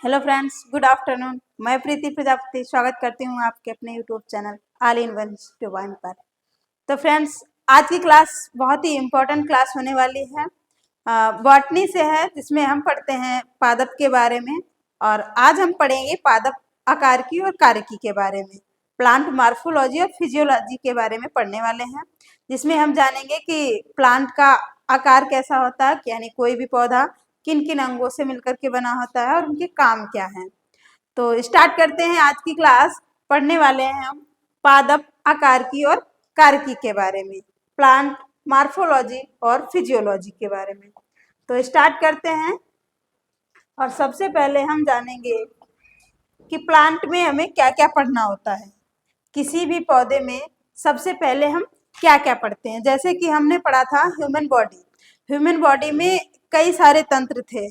Hello friends, good afternoon. मैं प्रीति प्रजापति स्वागत करती हूँ आपके अपने YouTube channel all in one divine पर। तो फ्रेंड्स, आज की क्लास बहुत ही इम्पोर्टेंट क्लास होने वाली है। बॉटनी से है, जिसमें हम पढ़ते हैं पादप के बारे में। और आज हम पढ़ेंगे पादप आकारकी और कार्यकी के बारे में, प्लांट मार्फोलॉजी और फिजियोलॉजी के बारे में पढ़ने वाले हैं, जिसमें हम जानेंगे कि प्लांट का आकार कैसा होता है, यानी कोई भी पौधा किन किन अंगों से मिलकर के बना होता है और उनके काम क्या हैं। तो स्टार्ट करते हैं आज की क्लास। पढ़ने वाले हैं हम पादप आकारकी और कार्यकी के बारे में, प्लांट मार्फोलॉजी और फिजियोलॉजी के बारे में। तो स्टार्ट करते हैं। और सबसे पहले हम जानेंगे कि प्लांट में हमें क्या क्या पढ़ना होता है। किसी भी पौधे में सबसे पहले हम क्या क्या पढ़ते हैं, जैसे कि हमने पढ़ा था ह्यूमन बॉडी। ह्यूमन बॉडी में कई सारे तंत्र थे।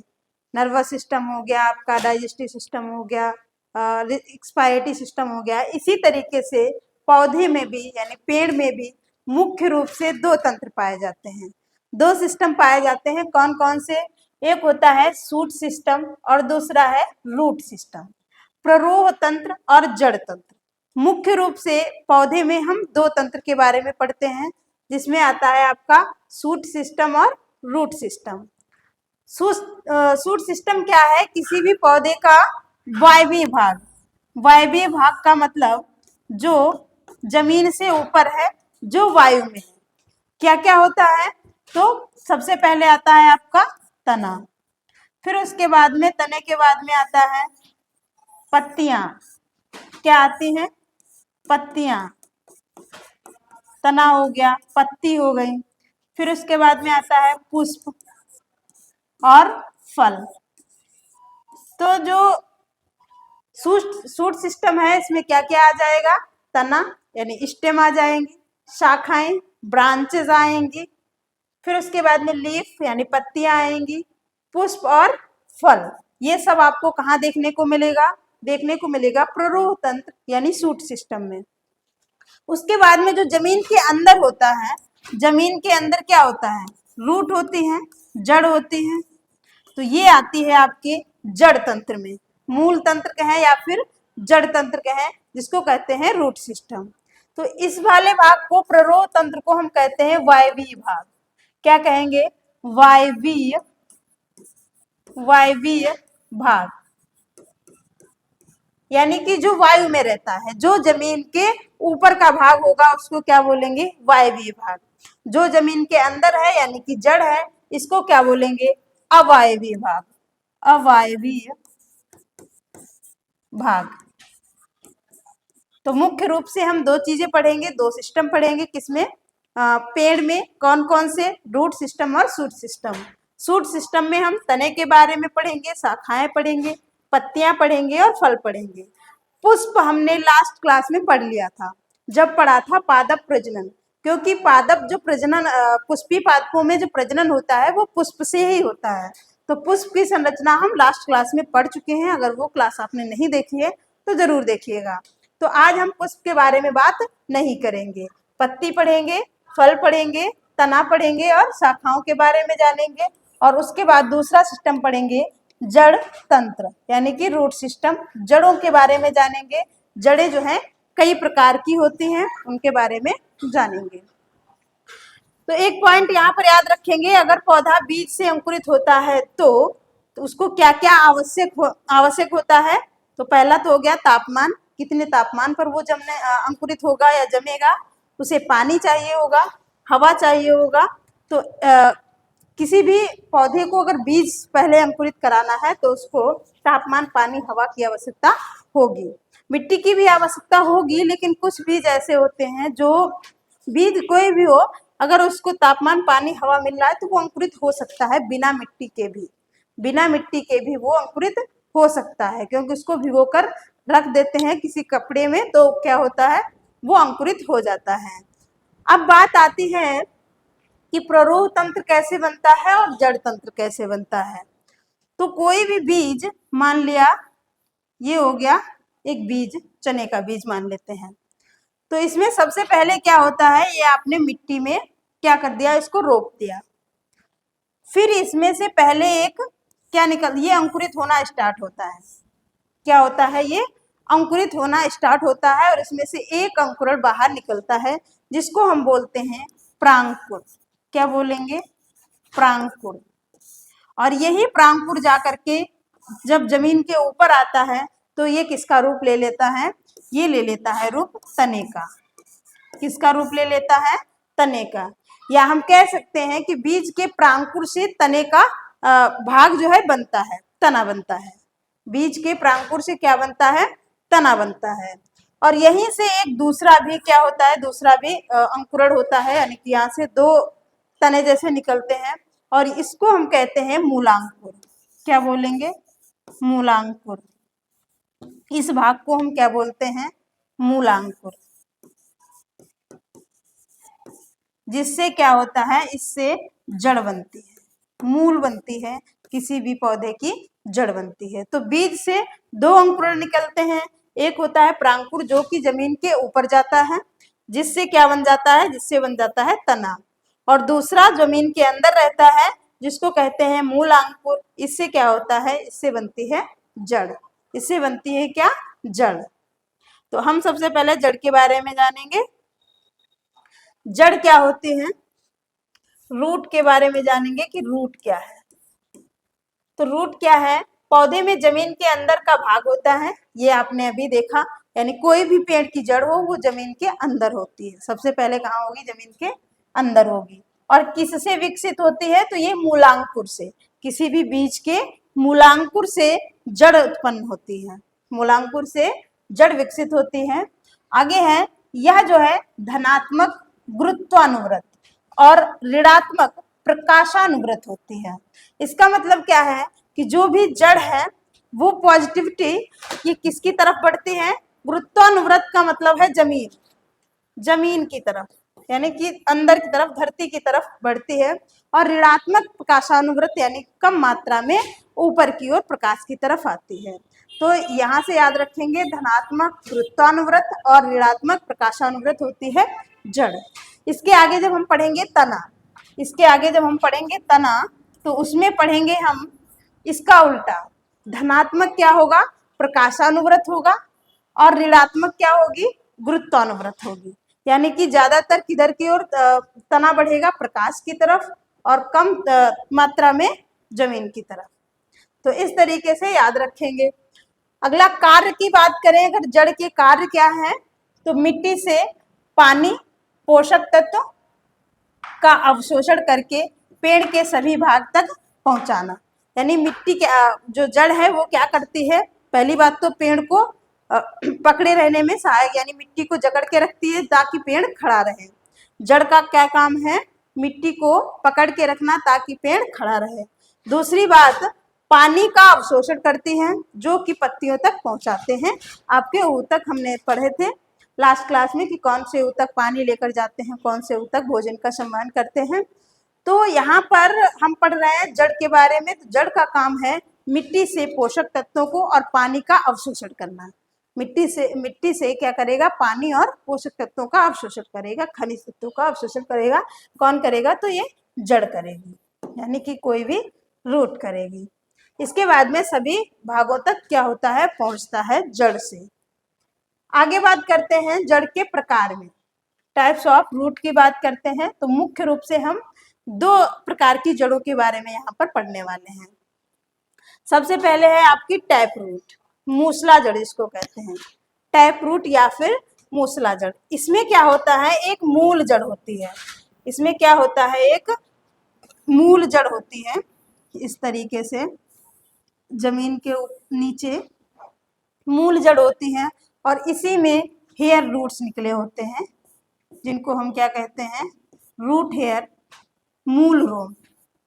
नर्वस सिस्टम हो गया, आपका डाइजेस्टिव सिस्टम हो गया, एक्सपायरेटरी सिस्टम हो गया। इसी तरीके से पौधे में भी यानी पेड़ में भी मुख्य रूप से दो तंत्र पाए जाते हैं, दो सिस्टम पाए जाते हैं। कौन कौन से? एक होता है शूट सिस्टम और दूसरा है रूट सिस्टम। प्ररोह तंत्र और जड़ तंत्र। मुख्य रूप से पौधे में हम दो तंत्र के बारे में पढ़ते हैं, जिसमें आता है आपका शूट सिस्टम और रूट सिस्टम। शूट सिस्टम क्या है? किसी भी पौधे का वायवीय भाग। वायवीय भाग का मतलब जो जमीन से ऊपर है, जो वायु में है। क्या क्या होता है? तो सबसे पहले आता है आपका तना, फिर उसके बाद में तने के बाद में आता है पत्तियां। क्या आती हैं? पत्तियां। तना हो गया, पत्ती हो गई। फिर उसके बाद में आता है पुष्प और फल। तो जो शूट सिस्टम है, इसमें क्या क्या आ जाएगा? तना यानी स्टेम आ जाएंगी, शाखाएं ब्रांचेस आएंगी, फिर उसके बाद में लीफ यानी पत्तियां आएंगी, पुष्प और फल। ये सब आपको कहाँ देखने को मिलेगा? देखने को मिलेगा प्ररोह तंत्र यानी शूट सिस्टम में। उसके बाद में जो जमीन के अंदर होता है, जमीन के अंदर क्या होता है? रूट होती हैं, जड़ होती हैं। तो ये आती है आपके जड़ तंत्र में। मूल तंत्र कहें या फिर जड़ तंत्र कहें, जिसको कहते हैं रूट सिस्टम। तो इस वाले भाग को, प्ररोह तंत्र को, हम कहते हैं वायवीय भाग। क्या कहेंगे? वायवीय भाग। यानी कि जो वायु में रहता है, जो जमीन के ऊपर का भाग होगा उसको क्या बोलेंगे? वायवीय भाग। जो जमीन के अंदर है यानी कि जड़ है, इसको क्या बोलेंगे? अवायवीय भाग। अवायवीय भाग। तो मुख्य रूप से हम दो चीजें पढ़ेंगे, दो सिस्टम पढ़ेंगे। किसमें? पेड़ में कौन कौन से? रूट सिस्टम और शूट सिस्टम। शूट सिस्टम में हम तने के बारे में पढ़ेंगे, शाखाएं पढ़ेंगे, पत्तियां पढ़ेंगे और फल पढ़ेंगे। पुष्प हमने लास्ट क्लास में पढ़ लिया था, जब पढ़ा था पादप प्रजनन। क्योंकि पादप जो प्रजनन, पुष्पीय पादपों में जो प्रजनन होता है वो पुष्प से ही होता है। तो पुष्प की संरचना हम लास्ट क्लास में पढ़ चुके हैं। अगर वो क्लास आपने नहीं देखी है तो जरूर देखिएगा। तो आज हम पुष्प के बारे में बात नहीं करेंगे। पत्ती पढ़ेंगे, फल पढ़ेंगे, तना पढ़ेंगे और शाखाओं के बारे में जानेंगे। और उसके बाद दूसरा सिस्टम पढ़ेंगे जड़ तंत्र यानी कि रूट सिस्टम। जड़ों के बारे में जानेंगे। जड़ें जो हैं कई प्रकार की होती हैं, उनके बारे में जानेंगे। तो एक पॉइंट यहाँ पर याद रखेंगे, अगर पौधा बीज से अंकुरित होता है तो उसको क्या क्या आवश्यक होता है। तो पहला तो हो गया तापमान, कितने तापमान पर वो अंकुरित होगा या जमेगा। उसे पानी चाहिए होगा, हवा चाहिए होगा। तो किसी भी पौधे को अगर बीज पहले अंकुरित कराना है तो उसको तापमान, पानी, हवा की आवश्यकता होगी। मिट्टी की भी आवश्यकता होगी, लेकिन कुछ बीज ऐसे होते हैं जो बीज कोई भी हो, अगर उसको तापमान, पानी, हवा मिल रहा है तो वो अंकुरित हो सकता है। बिना मिट्टी के भी वो अंकुरित हो सकता है, क्योंकि उसको भिगोकर रख देते हैं किसी कपड़े में तो क्या होता है? वो अंकुरित हो जाता है। अब बात आती है कि प्ररोह तंत्र कैसे बनता है और जड़ तंत्र कैसे बनता है। तो कोई भी बीज, मान लिया ये हो गया एक बीज, चने का बीज मान लेते हैं। तो इसमें सबसे पहले क्या होता है? ये आपने मिट्टी में क्या कर दिया? इसको रोप दिया। फिर इसमें से पहले एक ये अंकुरित होना स्टार्ट होता है। क्या होता है? ये अंकुरित होना स्टार्ट होता है और इसमें से एक अंकुरण बाहर निकलता है जिसको हम बोलते हैं प्रांकुर। क्या बोलेंगे? प्रांकुर। और यही प्रांकुर जाकर के जब जमीन के ऊपर आता है तो ये किसका रूप ले लेता है? ये ले लेता है रूप तने का। किसका रूप ले लेता है? तने का। या हम कह सकते हैं कि बीज के प्रांकुर से तने का भाग जो है बनता है, तना बनता है। बीज के प्रांकुर से क्या बनता है? तना बनता है। और यहीं से एक दूसरा भी क्या होता है? दूसरा भी अंकुरण होता है, यानी कि यहाँ से दो तने जैसे निकलते हैं और इसको हम कहते हैं मूलांकुर। क्या बोलेंगे? मूलांकुर। इस भाग को हम क्या बोलते हैं? मूलांकुर। जिससे क्या होता है? इससे जड़ बनती है, मूल बनती है, किसी भी पौधे की जड़ बनती है। तो बीज से दो अंकुरण निकलते हैं। एक होता है प्रांकुर जो कि जमीन के ऊपर जाता है, जिससे क्या बन जाता है? जिससे बन जाता है तना। और दूसरा जमीन के अंदर रहता है जिसको कहते हैं मूलांकुर। इससे क्या होता है? इससे बनती है जड़। इससे बनती है क्या? जड़। तो हम सबसे पहले जड़ के बारे में जानेंगे। जड़ क्या होती है? रूट के बारे में जानेंगे कि रूट क्या है। तो रूट क्या है? पौधे में जमीन के अंदर का भाग होता है, ये आपने अभी देखा। यानी कोई भी पेड़ की जड़ हो वो जमीन के अंदर होती है। सबसे पहले कहाँ होगी? जमीन के अंदर होगी। और किससे विकसित होती है? तो ये मूलांकुर से। किसी भी बीज के मूलांकुर से जड़ उत्पन्न होती है, मूलांकुर से जड़ विकसित होती है। आगे है, यह जो है धनात्मक गुरुत्वानुव्रत और ऋणात्मक प्रकाशानुव्रत होती है। इसका मतलब क्या है कि जो भी जड़ है वो पॉजिटिविटी ये किसकी तरफ बढ़ती है? गुरुत्वानुव्रत का मतलब है जमीन, जमीन की तरफ, यानी कि अंदर की तरफ, धरती की तरफ बढ़ती है। और ऋणात्मक प्रकाशानुव्रत यानी कम मात्रा में ऊपर की ओर प्रकाश की तरफ आती है। तो यहाँ से याद रखेंगे, धनात्मक गुरुत्वानुव्रत और ऋणात्मक प्रकाशानुव्रत होती है जड़। इसके आगे जब हम पढ़ेंगे तना, इसके आगे जब हम पढ़ेंगे तना तो उसमें पढ़ेंगे हम इसका उल्टा। धनात्मक क्या होगा? प्रकाशानुव्रत होगा और ऋणात्मक क्या होगी? गुरुत्वानुव्रत होगी। यानी कि ज्यादातर किधर की ओर तना बढ़ेगा? प्रकाश की तरफ, और कम मात्रा में जमीन की तरफ। तो इस तरीके से याद रखेंगे। अगला कार्य की बात करें, अगर जड़ के कार्य क्या है तो मिट्टी से पानी, पोषक तत्व का अवशोषण करके पेड़ के सभी भाग तक पहुंचाना। यानी मिट्टी के जो जड़ है वो क्या करती है? पहली बात तो पेड़ को पकड़े रहने में सहायक, यानी मिट्टी को जकड़ के रखती है ताकि पेड़ खड़ा रहे। जड़ का क्या काम है? मिट्टी को पकड़ के रखना ताकि पेड़ खड़ा रहे। दूसरी बात, पानी का अवशोषण करती हैं जो कि पत्तियों तक पहुंचाते हैं। आपके ऊतक हमने पढ़े थे लास्ट क्लास में कि कौन से ऊतक पानी लेकर जाते हैं, कौन से ऊतक भोजन का संवहन करते हैं। तो यहाँ पर हम पढ़ रहे हैं जड़ के बारे में। तो जड़ का काम है मिट्टी से पोषक तत्वों को और पानी का अवशोषण करना। मिट्टी से क्या करेगा? पानी और पोषक तत्वों का अवशोषण करेगा, खनिज तत्वों का अवशोषण करेगा। कौन करेगा? तो ये जड़ करेगी, यानी कि कोई भी रूट करेगी। इसके बाद में सभी भागों तक क्या होता है? पहुंचता है जड़ से। आगे बात करते हैं जड़ के प्रकार में, टाइप्स ऑफ रूट की बात करते हैं। तो मुख्य रूप से हम दो प्रकार की जड़ों के बारे में यहाँ पर पढ़ने वाले हैं। सबसे पहले है आपकी टैप रूट, मूसला जड़ इसको कहते हैं, टैप रूट या फिर मूसला जड़। इसमें क्या होता है? एक मूल जड़ होती है। इसमें क्या होता है? एक मूल जड़ होती है। इस तरीके से जमीन के नीचे मूल जड़ होती है और इसी में हेयर रूट्स निकले होते हैं जिनको हम क्या कहते हैं? रूट हेयर, मूल रोम।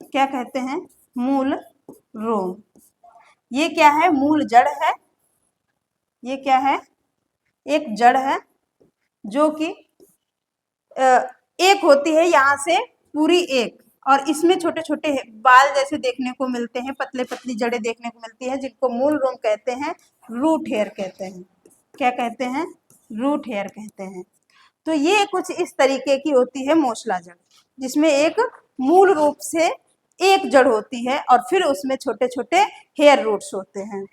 क्या कहते हैं? मूल रोम। ये क्या है? मूल जड़ है। ये क्या है? एक जड़ है जो कि एक होती है यहाँ से पूरी एक, और इसमें छोटे छोटे बाल जैसे देखने को मिलते हैं, पतले पतली जड़ें देखने को मिलती हैं जिनको मूल रोम कहते हैं, रूट हेयर कहते हैं। क्या कहते हैं? रूट हेयर कहते हैं। तो ये कुछ इस तरीके की होती है मूसला जड़, जिसमें एक मूल रूप से एक जड़ होती है और फिर उसमें छोटे छोटे हेयर रूट्स होते हैं।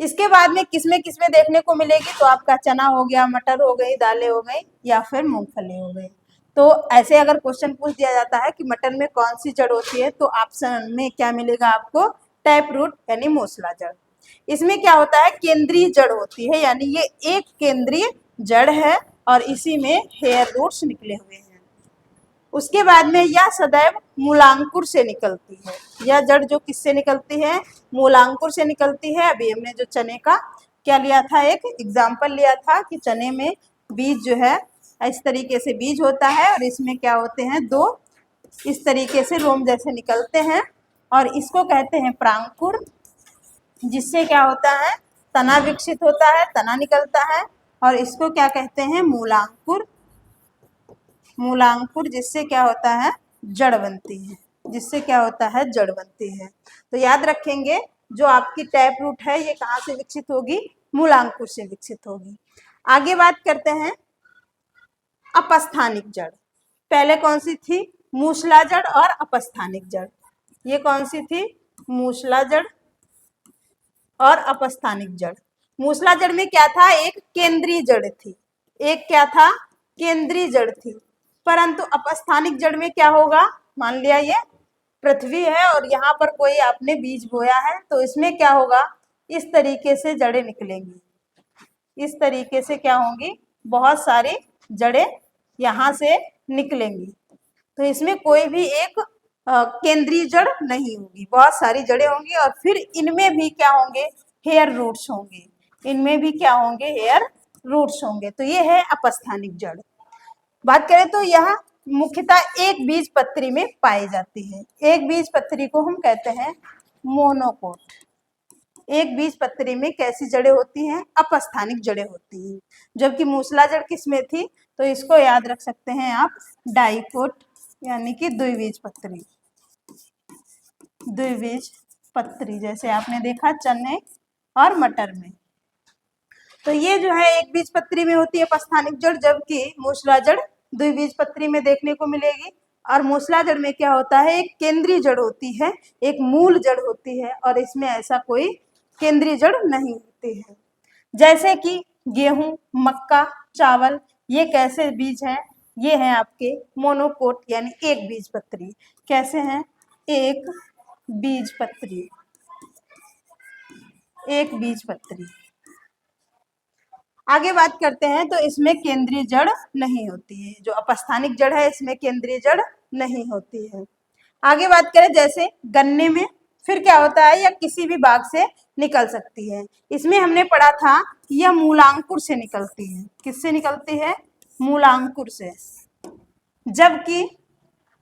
इसके बाद में किसमें किसमें देखने को मिलेगी, तो आपका चना हो गया, मटर हो गई, दालें हो गई या फिर मूंगफली हो गई। तो ऐसे अगर क्वेश्चन पूछ दिया जाता है कि मटर में कौन सी जड़ होती है, तो ऑप्शन में क्या मिलेगा आपको, टैप रूट यानी मूसला जड़। इसमें क्या होता है, केंद्रीय जड़ होती है, यानी ये एक केंद्रीय जड़ है और इसी में हेयर रूट्स निकले हुए हैं। उसके बाद में यह सदैव मूलांकुर से निकलती है। यह जड़ जो किससे निकलती है, मूलांकुर से निकलती है। अभी हमने जो चने का क्या लिया था, एक एग्जाम्पल लिया था कि चने में बीज जो है इस तरीके से बीज होता है और इसमें क्या होते हैं, दो इस तरीके से रोम जैसे निकलते हैं और इसको कहते हैं प्रांकुर, जिससे क्या होता है, तना विकसित होता है, तना निकलता है। और इसको क्या कहते हैं, मूलांकुर। मूलांकुर जिससे क्या होता है, जड़ बनती है, जिससे क्या होता है, जड़ बनती है। तो याद रखेंगे, जो आपकी टैप रूट है ये कहाँ से विकसित होगी, मूलांकुर से विकसित होगी। आगे बात करते हैं अपस्थानिक जड़। पहले कौन सी थी, मूसला जड़ और अपस्थानिक जड़। ये कौन सी थी, मूसला जड़ और अपस्थानिक जड़। मूसला जड़ में क्या था, एक केंद्रीय जड़ थी, एक क्या था, केंद्रीय जड़ थी। परंतु अपस्थानिक जड़ में क्या होगा, मान लिया ये पृथ्वी है और यहाँ पर कोई आपने बीज बोया है, तो इसमें क्या होगा, इस तरीके से जड़ें निकलेंगी। इस तरीके से क्या होंगी, बहुत सारी जड़ें यहाँ से निकलेंगी। तो इसमें कोई भी एक केंद्रीय जड़ नहीं होगी, बहुत सारी जड़ें होंगी और फिर इनमें भी क्या होंगे, हेयर रूट्स होंगे। इनमें भी क्या होंगे, हेयर रूट्स होंगे। तो ये है अपस्थानिक जड़। बात करें तो यह मुख्यतः एक बीज पत्री में पाई जाती है। एक बीज पत्री को हम कहते हैं मोनोकोट। एक बीज पत्री में कैसी जड़ें होती हैं, अपस्थानिक जड़ें होती हैं। जबकि मूसला जड़ किसमें थी, तो इसको याद रख सकते हैं आप, डाइकोट यानी कि द्विबीजपत्री। द्विबीजपत्री जैसे आपने देखा चने और मटर में। तो ये जो है एक बीजपत्री में होती है अपस्थानिक जड़, जबकि मूसला जड़ द्विबीजपत्री में देखने को मिलेगी। और मूसला जड़ में क्या होता है, एक केंद्रीय जड़ होती है, एक मूल जड़ होती है और इसमें ऐसा कोई केंद्रीय जड़ नहीं होती है। जैसे कि गेहूं, मक्का, चावल, ये कैसे बीज हैं, ये हैं आपके मोनोकोट यानी एक बीजपत्री। कैसे हैं, एक बीजपत्री, एक बीजपत्री। आगे बात करते हैं, तो इसमें केंद्रीय जड़ नहीं होती है। जो अपस्थानिक जड़ है इसमें केंद्रीय जड़ नहीं होती है। आगे बात करें, जैसे गन्ने में फिर क्या होता है, या किसी भी भाग से निकल सकती है। इसमें हमने पढ़ा था कि यह मूलांकुर से निकलती है। किससे निकलती है, मूलांकुर से। जबकि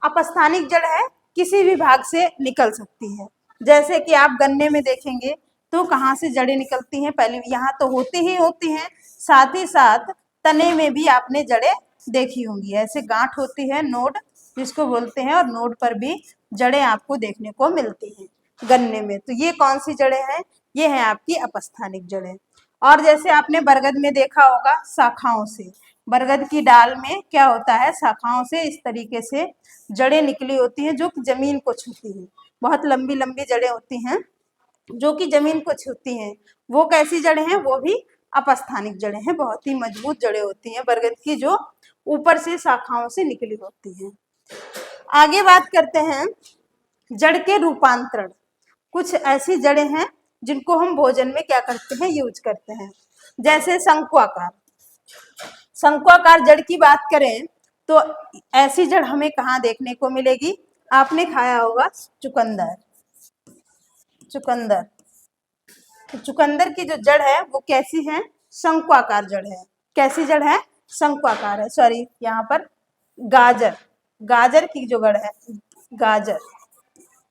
अपस्थानिक जड़ है, किसी भी भाग से निकल सकती है। जैसे कि आप गन्ने में देखेंगे तो कहाँ से जड़ें निकलती हैं, पहले यहाँ तो होती ही होती हैं, साथ ही साथ तने में भी आपने जड़ें देखी होंगी। ऐसे गांठ होती है, नोड जिसको बोलते हैं, और नोड पर भी जड़ें आपको देखने को मिलती हैं गन्ने में। तो ये कौन सी जड़ें हैं, ये हैं आपकी अपस्थानिक जड़ें। और जैसे आपने बरगद में देखा होगा, शाखाओं से, बरगद की डाल में क्या होता है, शाखाओं से इस तरीके से जड़ें निकली होती हैं जो कि जमीन को छूती हैं। बहुत लंबी लंबी जड़ें होती हैं जो कि जमीन को छूती हैं। वो कैसी जड़ें हैं, वो भी अपस्थानिक जड़ें हैं। बहुत ही मजबूत जड़ें होती हैं बरगद की, जो ऊपर से शाखाओं से निकली होती हैं। आगे बात करते हैं जड़ के रूपांतरण। कुछ ऐसी जड़ें हैं जिनको हम भोजन में क्या करते हैं, यूज करते हैं। जैसे शंकुआकार। शंकुआकार जड़ की बात करें तो ऐसी जड़ हमें कहाँ देखने को मिलेगी, आपने खाया होगा चुकंदर। चुकंदर, तो चुकंदर की जो जड़ है वो कैसी है, शंकुआकार जड़ है। कैसी जड़ है, शंकुआकार है। सॉरी, यहाँ पर गाजर, गाजर की जो जड़ है, गाजर,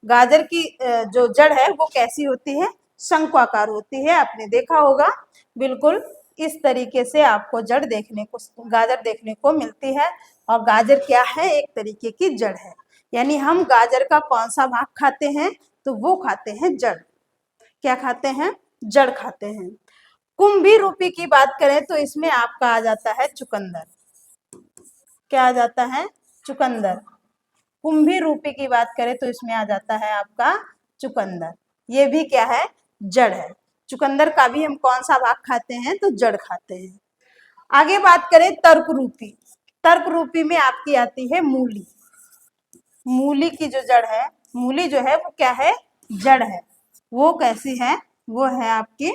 गाजर की जो जड़ है वो कैसी होती है, शंकुआकार होती है। आपने देखा होगा, बिल्कुल इस तरीके से आपको जड़ देखने को, गाजर देखने को मिलती है। और गाजर क्या है, एक तरीके की जड़ है। यानी हम गाजर का कौन सा भाग खाते हैं, तो वो खाते हैं जड़। क्या खाते हैं, जड़ खाते हैं। कुंभी रूपी की बात करें तो इसमें आपका आ जाता है चुकंदर। क्या आ जाता है, चुकंदर। कुंभी रूपी की बात करें तो इसमें आ जाता है आपका चुकंदर। ये भी क्या है, जड़ है। चुकंदर का भी हम कौन सा भाग खाते हैं, तो जड़ खाते हैं। आगे बात करें तर्क रूपी। तर्क रूपी में आपकी आती है मूली। मूली की जो जड़ है, मूली जो है वो क्या है, जड़ है। वो कैसी है, वो है आपकी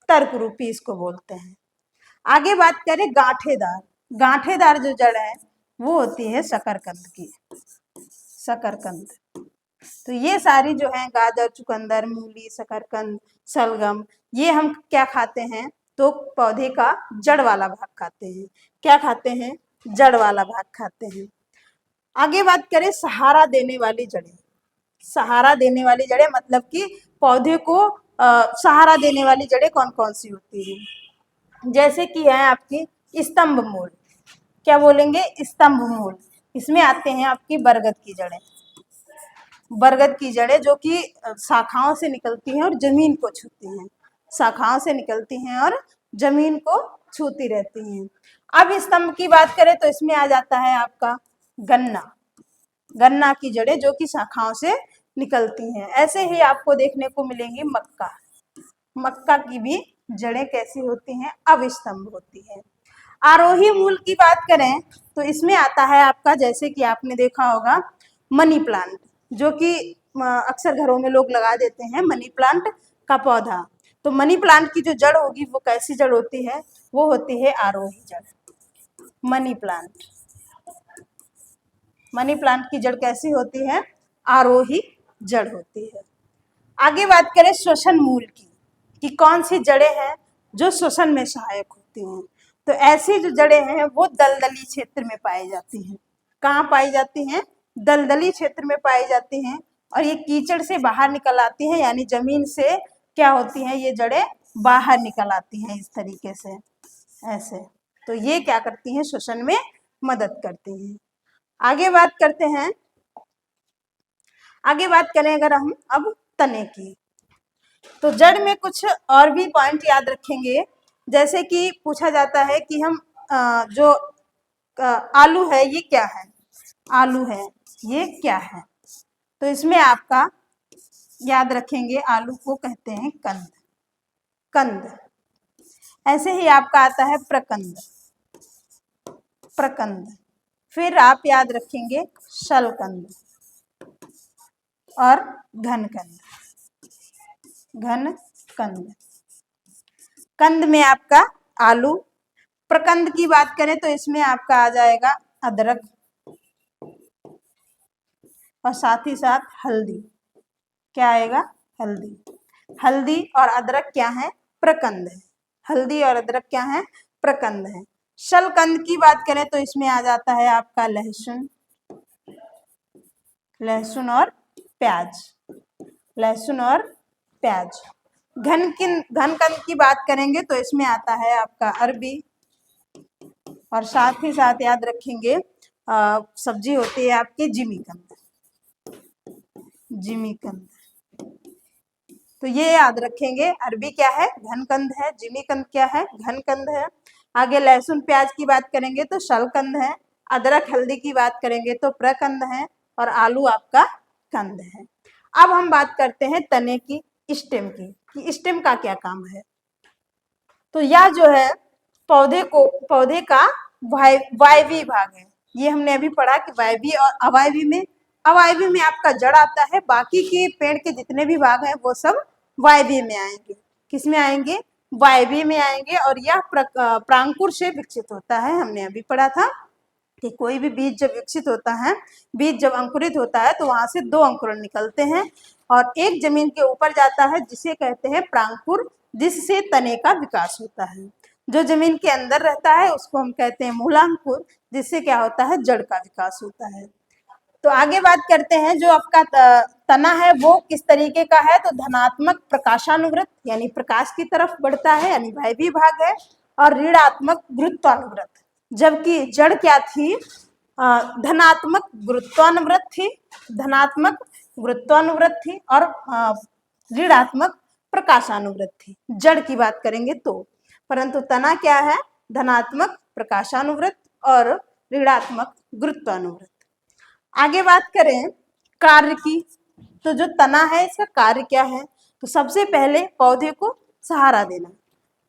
तर्क रूपी, इसको बोलते हैं। आगे बात करें गांठेदार। गांठेदार जो जड़ है वो होती है शकरकंद की, शकरकंद। तो ये सारी जो है गाजर, चुकंदर, मूली, शकरकंद, शलगम, ये हम क्या खाते हैं, तो पौधे का जड़ वाला भाग खाते हैं। क्या खाते हैं, जड़ वाला भाग खाते हैं। आगे बात करें सहारा देने वाली जड़ें। सहारा देने वाली जड़ें मतलब कि पौधे को सहारा देने वाली जड़ें कौन कौन सी होती है, जैसे कि है आपकी स्तंभ मूल। क्या बोलेंगे, स्तंभ मूल। इसमें आते हैं आपकी बरगद की जड़ें। बरगद की जड़ें जो कि शाखाओं से निकलती हैं और जमीन को छूती हैं, शाखाओं से निकलती हैं और जमीन को छूती रहती हैं। अब स्तंभ की बात करें तो इसमें आ जाता है आपका गन्ना। गन्ना की जड़ें जो कि शाखाओं से निकलती हैं। ऐसे ही आपको देखने को मिलेंगी मक्का। मक्का की भी जड़ें कैसी होती हैं, अविस्तंभ होती है। आरोही मूल की बात करें तो इसमें आता है आपका, जैसे कि आपने देखा होगा मनी प्लांट, जो कि अक्सर घरों में लोग लगा देते हैं, मनी प्लांट का पौधा। तो मनी प्लांट की जो जड़ होगी वो कैसी जड़ होती है, वो होती है आरोही जड़। मनी प्लांट, मनी प्लांट की जड़ कैसी होती है, आरोही जड़ होती है। आगे बात करें श्वसन मूल की, कि कौन सी जड़ें हैं जो श्वसन में सहायक होती हैं। तो ऐसी जो जड़ें हैं वो दलदली क्षेत्र में पाई जाती हैं। कहाँ पाई जाती हैं, दलदली क्षेत्र में पाई जाती हैं। और ये कीचड़ से बाहर निकल आती हैं, यानी जमीन से क्या होती हैं, ये जड़ें बाहर निकल आती हैं इस तरीके से, ऐसे। तो ये क्या करती हैं, श्वसन में मदद करती हैं। आगे बात करते हैं, आगे बात करें अगर हम अब तने की, तो जड़ में कुछ और भी पॉइंट याद रखेंगे। जैसे कि पूछा जाता है कि हम जो आलू है ये क्या है, आलू है ये क्या है, तो इसमें आपका याद रखेंगे आलू को कहते हैं कंद, कंद। ऐसे ही आपका आता है प्रकंद, प्रकंद। फिर आप याद रखेंगे शलकंद और घनकंद, घनकंद। कंद में आपका आलू। प्रकंद की बात करें तो इसमें आपका आ जाएगा अदरक और साथ ही साथ हल्दी। क्या आएगा, हल्दी। हल्दी और अदरक क्या है, प्रकंद है। हल्दी और अदरक क्या है, प्रकंद है। शलकंद की बात करें तो इसमें आ जाता है आपका लहसुन, लहसुन और प्याज, लहसुन और प्याज। घनकंद की बात करेंगे तो इसमें आता है आपका अरबी और साथ ही साथ याद रखेंगे सब्जी होती है आपकी जिमीकंद, जिमीकंद। तो ये याद रखेंगे, अरबी क्या है, घनकंद है, जिमीकंद क्या है, घनकंद है। आगे लहसुन प्याज की बात करेंगे तो शलकंद है, अदरक हल्दी की बात करेंगे तो प्रकंद है और आलू आपका कंद है। अब हम बात करते हैं तने की, स्टेम की, कि स्टेम का क्या काम है। तो यह जो है पौधे का वायवीय भाग है। ये हमने अभी पढ़ा कि वायवीय और अवायवीय में, अवायवीय में आपका जड़ आता है, बाकी के पेड़ के जितने भी भाग हैं वो सब वायवीय में आएंगे। किस में आएंगे, वायवीय में आएंगे। और यह प्रांकुर से विकसित होता है। हमने अभी पढ़ा था कि कोई भी बीज जब विकसित होता है, बीज जब अंकुरित होता है तो वहां से 2 अंकुरण निकलते हैं और एक जमीन के ऊपर जाता है जिसे कहते हैं प्रांकुर, जिससे तने का विकास होता है। जो जमीन के अंदर रहता है उसको हम कहते हैं मूलांकुर, जिससे क्या होता है, जड़ का विकास होता है। तो आगे बात करते हैं, जो आपका तना है वो किस तरीके का है, तो धनात्मक प्रकाशानुवृत्त यानी प्रकाश की तरफ बढ़ता है, यानी वायवीय भाग है, और ऋणात्मक गुरुत्वानुवृत्त। जबकि जड़ क्या थी, धनात्मक गुरुत्वानुवृत्त थी, धनात्मक गुरुत्वानुवृत्त थी और ऋणात्मक प्रकाशानुवृत्त थी, जड़ की बात करेंगे तो। परंतु तना क्या है, धनात्मक प्रकाशानुवृत्त और ऋणात्मक गुरुत्वानुवृत्त। आगे बात करें कार्य की, तो जो तना है इसका कार्य क्या है? तो सबसे पहले पौधे को सहारा देना।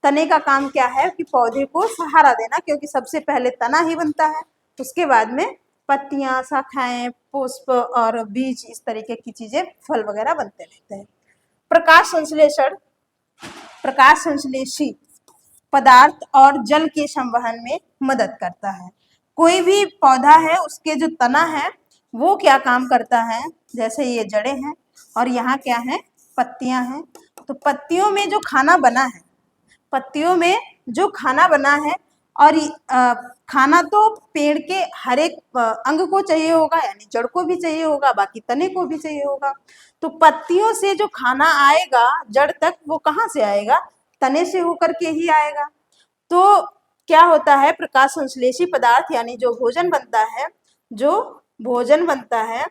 तने का काम क्या है कि पौधे को सहारा देना, क्योंकि सबसे पहले तना ही बनता है, उसके बाद में पत्तियां, शाखाएं, पुष्प और बीज, इस तरीके की चीजें, फल वगैरह बनते रहते हैं। प्रकाश संश्लेषण, प्रकाश संश्लेषी पदार्थ और जल के संवहन में मदद करता है। कोई भी पौधा है उसके जो तना है वो क्या काम करता है, जैसे ये जड़ें हैं और यहाँ क्या है, पत्तियां हैं। तो पत्तियों में जो खाना बना है, पत्तियों में जो खाना बना है, और खाना तो पेड़ के हर एक अंग को चाहिए होगा, यानी जड़ को भी चाहिए होगा, बाकी तने को भी चाहिए होगा। तो पत्तियों से जो खाना आएगा जड़ तक, वो कहाँ से आएगा? तने से होकर के ही आएगा। तो क्या होता है, प्रकाश संश्लेषी पदार्थ यानी जो भोजन बनता है, जो भोजन बनता है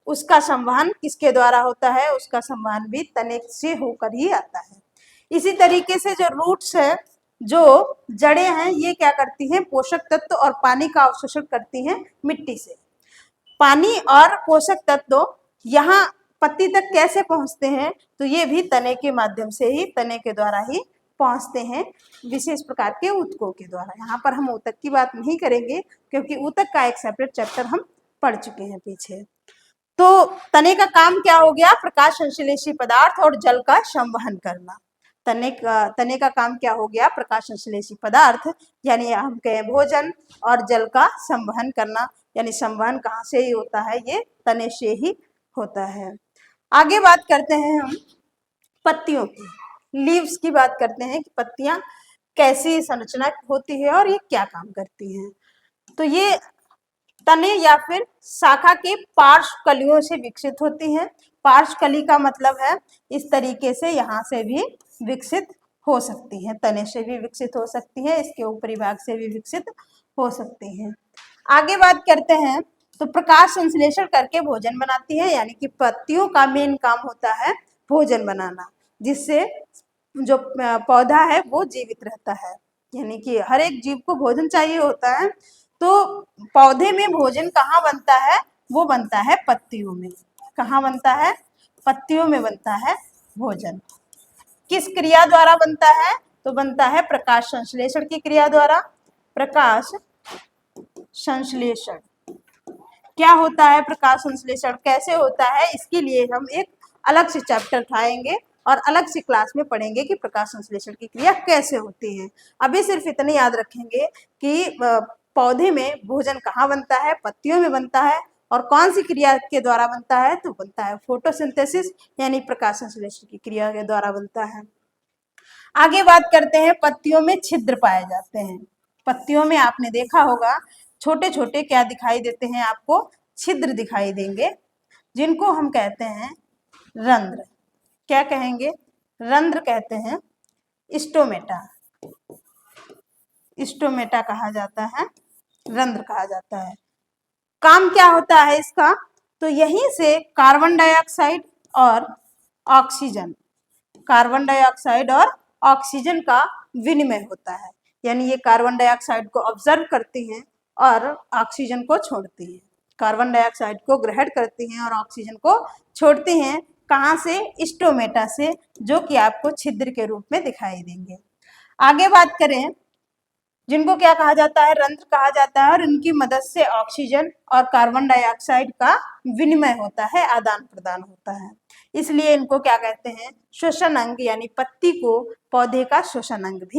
उसका संवहन किसके द्वारा होता है? उसका संवहन भी तने से होकर ही आता है। इसी तरीके से जो रूट्स है, जो जड़ें हैं, ये क्या करती हैं? पोषक तत्व और पानी का अवशोषण करती हैं मिट्टी से। पानी और पोषक तत्व यहाँ पत्ती तक कैसे पहुंचते हैं? तो ये भी तने के माध्यम से ही, तने के द्वारा ही पहुंचते हैं, विशेष प्रकार के ऊतकों के द्वारा। यहाँ पर हम ऊतक की बात नहीं करेंगे, क्योंकि ऊतक का एक सेपरेट चैप्टर हम पढ़ चुके हैं पीछे। तो तने का काम क्या हो गया? प्रकाश संश्लेषी पदार्थ और जल का संवहन करना। तने का काम क्या हो गया? प्रकाश संश्लेषी पदार्थ यानी हम कहें भोजन, और जल का संवहन करना, यानी संवहन कहाँ से ही होता है? ये तने से ही होता है। आगे बात करते हैं हम पत्तियों की, लीव्स की बात करते हैं कि पत्तियां कैसी संरचना होती है और ये क्या काम करती हैं। तो ये तने या फिर शाखा के पार्श्व कलियों से विकसित होती हैं। पार्श्व कली का मतलब है इस तरीके से, यहाँ से भी विकसित हो सकती है, तने से भी विकसित हो सकती है, इसके ऊपरी भाग से भी विकसित हो सकती है। आगे बात करते हैं, तो प्रकाश संश्लेषण करके भोजन बनाती है, यानी कि पत्तियों का मेन काम होता है भोजन बनाना, जिससे जो पौधा है वो जीवित रहता है। यानी कि हर एक जीव को भोजन चाहिए होता है, तो पौधे में भोजन कहाँ बनता है? वो बनता है पत्तियों में। कहाँ बनता है? पत्तियों में बनता है भोजन। किस क्रिया द्वारा बनता है? तो बनता है प्रकाश संश्लेषण की क्रिया द्वारा। प्रकाश संश्लेषण क्या होता है? प्रकाश संश्लेषण कैसे होता है, इसके लिए हम एक अलग से चैप्टर उठाएंगे और अलग से क्लास में पढ़ेंगे कि प्रकाश संश्लेषण की क्रिया कैसे होती है। अभी सिर्फ इतने याद रखेंगे कि पौधे में भोजन कहाँ बनता है? पत्तियों में बनता है। और कौन सी क्रिया के द्वारा बनता है? तो बनता है फोटोसिंथेसिस, यानी प्रकाश संश्लेषण की क्रिया के द्वारा बनता है। आगे बात करते हैं, पत्तियों में छिद्र पाए जाते हैं। पत्तियों में आपने देखा होगा छोटे छोटे क्या दिखाई देते हैं आपको? छिद्र दिखाई देंगे, जिनको हम कहते हैं रंध्र। क्या कहेंगे? रंध्र कहते हैं। स्टोमेटा, स्टोमेटा कहा जाता है, रंध्र कहा जाता है। काम क्या होता है इसका? तो यहीं से कार्बन डाइऑक्साइड और ऑक्सीजन, कार्बन डाइऑक्साइड और ऑक्सीजन का विनिमय होता है। यानी ये कार्बन डाइऑक्साइड को ऑब्जर्व करती हैं और ऑक्सीजन को छोड़ती हैं। कार्बन डाइऑक्साइड को ग्रहण करती हैं और ऑक्सीजन को छोड़ती हैं। कहाँ से? स्टोमेटा से, जो कि आपको छिद्र के रूप में दिखाई देंगे। आगे बात करें, जिनको क्या कहा जाता है? रंध्र कहा जाता है, और इनकी मदद से ऑक्सीजन और कार्बन डाइऑक्साइड का विनिमय होता है, आदान प्रदान होता है। इसलिए इनको क्या कहते हैं? श्वसन अंग, यानी पत्ती को पौधे का श्वसन अंग भी